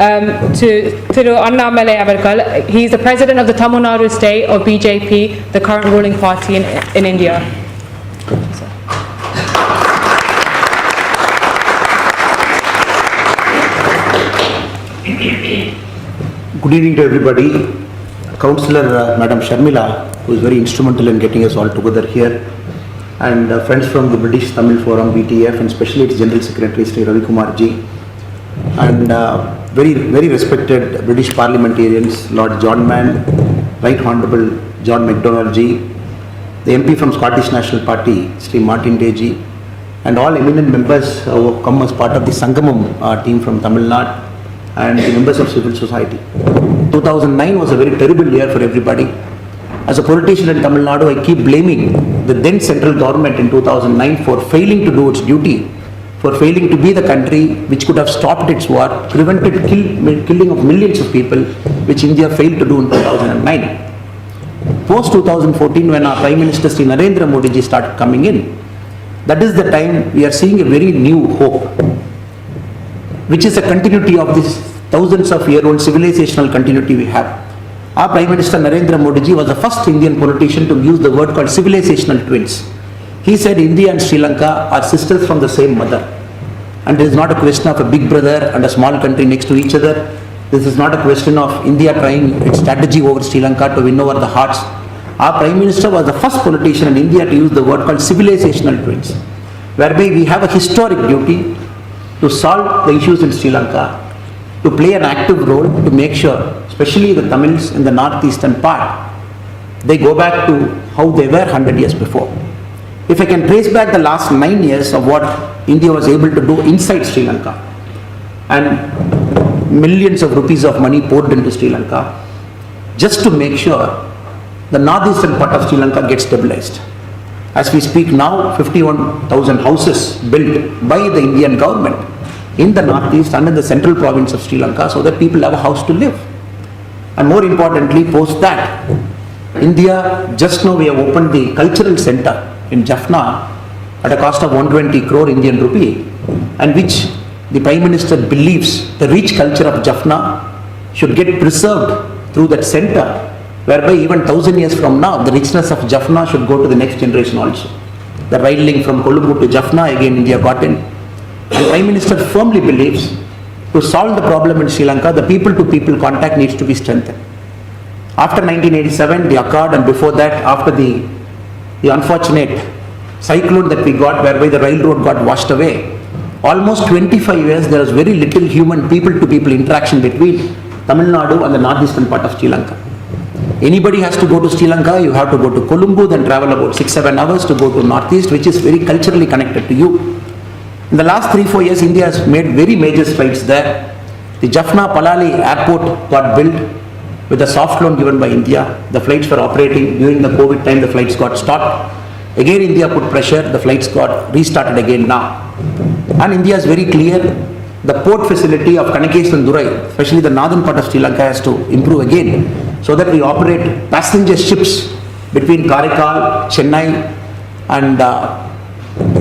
to Thiru Annamalai avargal. He is the president of the Tamil Nadu state of BJP, the current ruling party in India. Good evening to everybody. Councillor Madam Sharmila, who is very instrumental in getting us all together here, and friends from the British Tamil Forum, BTF, and especially its General Secretary, Sri Ravikumar ji, and very respected British parliamentarians, Lord John Mann, Right Honourable John MacDonald ji, the MP from Scottish National Party, Sri Martin Day ji, and all eminent members who have come as part of the Sangamam team from Tamil Nadu, and the members of civil society. 2009 was a very terrible year for everybody. As a politician in Tamil Nadu, I keep blaming the then central government in 2009 for failing to do its duty, for failing to be the country which could have stopped its war, prevented killing of millions of people, which India failed to do in 2009. Post 2014, when our Prime Minister Sri Narendra Modi ji started coming in, that is the time we are seeing a very new hope, which is a continuity of this thousands of year old civilizational continuity we have. Our Prime Minister Narendra Modi ji was the first Indian politician to use the word called civilizational twins. He said India and Sri Lanka are sisters from the same mother. And it is not a question of a big brother and a small country next to each other. This is not a question of India trying its strategy over Sri Lanka to win over the hearts. Our Prime Minister was the first politician in India to use the word called civilizational twins, whereby we have a historic duty to solve the issues in Sri Lanka, to play an active role to make sure, especially the Tamils in the northeastern part, they go back to how they were 100 years before. If I can trace back the last 9 years of what India was able to do inside Sri Lanka, and millions of rupees of money poured into Sri Lanka, just to make sure the northeastern part of Sri Lanka gets stabilized. As we speak now, 51,000 houses built by the Indian government in the northeast and in the central province of Sri Lanka, so that people have a house to live. And more importantly, post that, India, just now we have opened the cultural center in Jaffna at a cost of 120 crore Indian rupee, and which the Prime Minister believes the rich culture of Jaffna should get preserved through that center, whereby even 1,000 years from now, the richness of Jaffna should go to the next generation also. The rail link from Colombo to Jaffna, again India got in. And Prime Minister firmly believes to solve the problem in Sri Lanka, the people-to-people contact needs to be strengthened. After 1987, the Accord, and before that, after the unfortunate cyclone that we got, whereby the railroad got washed away, almost 25 years there was very little human people-to-people interaction between Tamil Nadu and the northeastern part of Sri Lanka. Anybody has to go to Sri Lanka, you have to go to Colombo, then travel about 6-7 hours to go to northeast, which is very culturally connected to you. In the last 3-4 years, India has made very major strides there. The Jaffna Palali airport got built with a soft loan given by India. The flights were operating. During the COVID time, the flights got stopped. Again, India put pressure, the flights got restarted again now. And India is very clear, the port facility of Kanakeswandurai, especially the northern part of Sri Lanka, has to improve again, so that we operate passenger ships between Karaikal, Chennai, and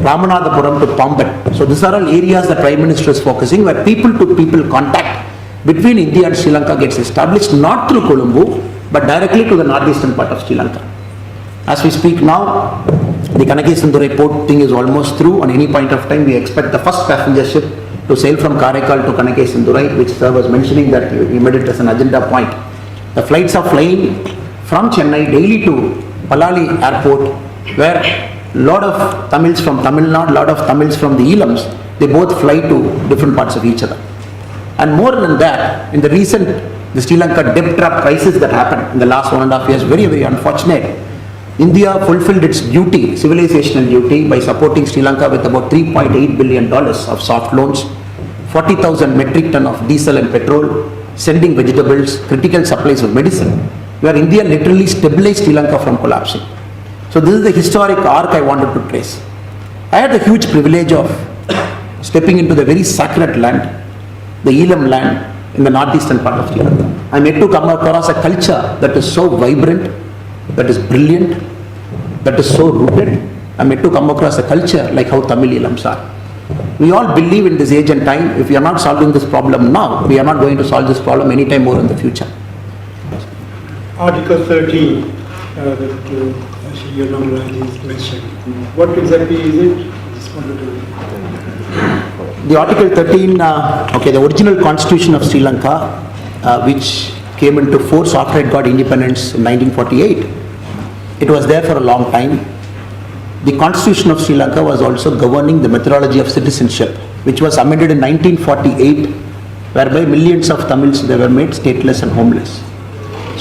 Ramanathapuram to Pambat. So these are all areas that Prime Minister is focusing, where people-to-people contact between India and Sri Lanka gets established, not through Colombo, but directly to the northeastern part of Sri Lanka. As we speak now, the Kanakeswandurai port thing is almost through. On any point of time, we expect the first passenger ship to sail from Karaikal to Kanakeswandurai, which sir was mentioning that we made it as an agenda point. The flights are flying from Chennai daily to Palali airport, where lot of Tamils from Tamil Nadu, lot of Tamils from the Elams, they both fly to different parts of each other. And more than that, in the recent Sri Lanka debt trap crisis that happened in the last 1.5 years, very unfortunate. India fulfilled its duty, civilizational duty, by supporting Sri Lanka with about $3.8 billion of soft loans, 40,000 metric ton of diesel and petrol, sending vegetables, critical supplies of medicine, where India literally stabilized Sri Lanka from collapsing. So this is the historic arc I wanted to trace. I had the huge privilege of stepping into the very sacred land, the Elam land in the northeastern part of Sri Lanka. I met to come across a culture that is so vibrant, that is brilliant, that is so rooted. I met to come across a culture like how Tamil Elams are. We all believe in this age and time, if we are not solving this problem now, we are not going to solve this problem anytime more in the future. Article 13 that Sri Annamalai is mentioned. What exactly is it? I just wanted to... The Article 13, the original constitution of Sri Lanka, which came into force after it got independence in 1948, it was there for a long time. The constitution of Sri Lanka was also governing the methodology of citizenship, which was amended in 1948, whereby millions of Tamils, they were made stateless and homeless.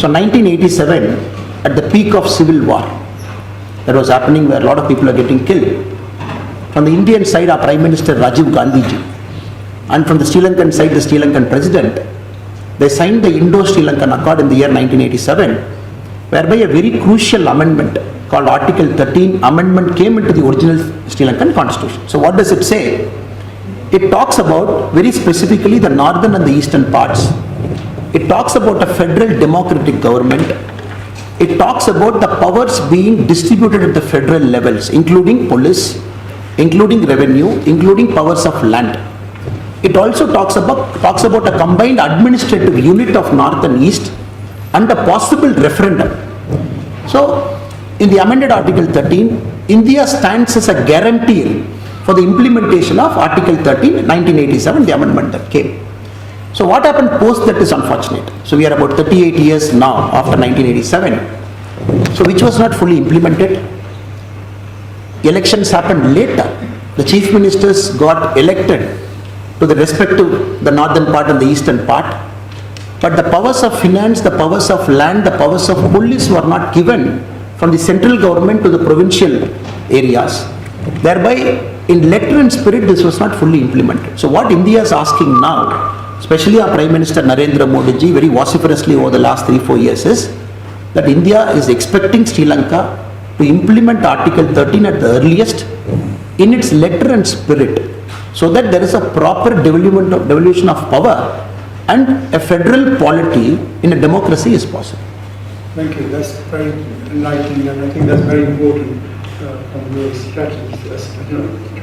So 1987, at the peak of civil war that was happening, where a lot of people are getting killed, from the Indian side, our Prime Minister Rajiv Gandhi ji, and from the Sri Lankan side, the Sri Lankan President, they signed the Indo-Sri Lankan Accord in the year 1987, whereby a very crucial amendment called Article 13 amendment came into the original Sri Lankan Constitution. So what does it say? It talks about very specifically the northern and the eastern parts. It talks about a federal democratic government. It talks about the powers being distributed at the federal levels, including police, including revenue, including powers of land. It also talks about a combined administrative unit of North and East and a possible referendum. So, in the amended Article 13, India stands as a guarantor for the implementation of Article 13, 1987, the amendment that came. So what happened post that is unfortunate. So we are about 38 years now after 1987. So which was not fully implemented. Elections happened later. The chief ministers got elected to the respective, the northern part and the eastern part. But the powers of finance, the powers of land, the powers of police were not given from the central government to the provincial areas. Thereby, in letter and spirit, this was not fully implemented. So what India is asking now, especially our Prime Minister Narendra Modi ji very vociferously over the last 3-4 years, is that India is expecting Sri Lanka to implement Article 13 at the earliest in its letter and spirit, so that there is a proper devolution of power and a federal polity in a democracy is possible. Thank you. That's very enlightening, and I think that's very important from your strategies.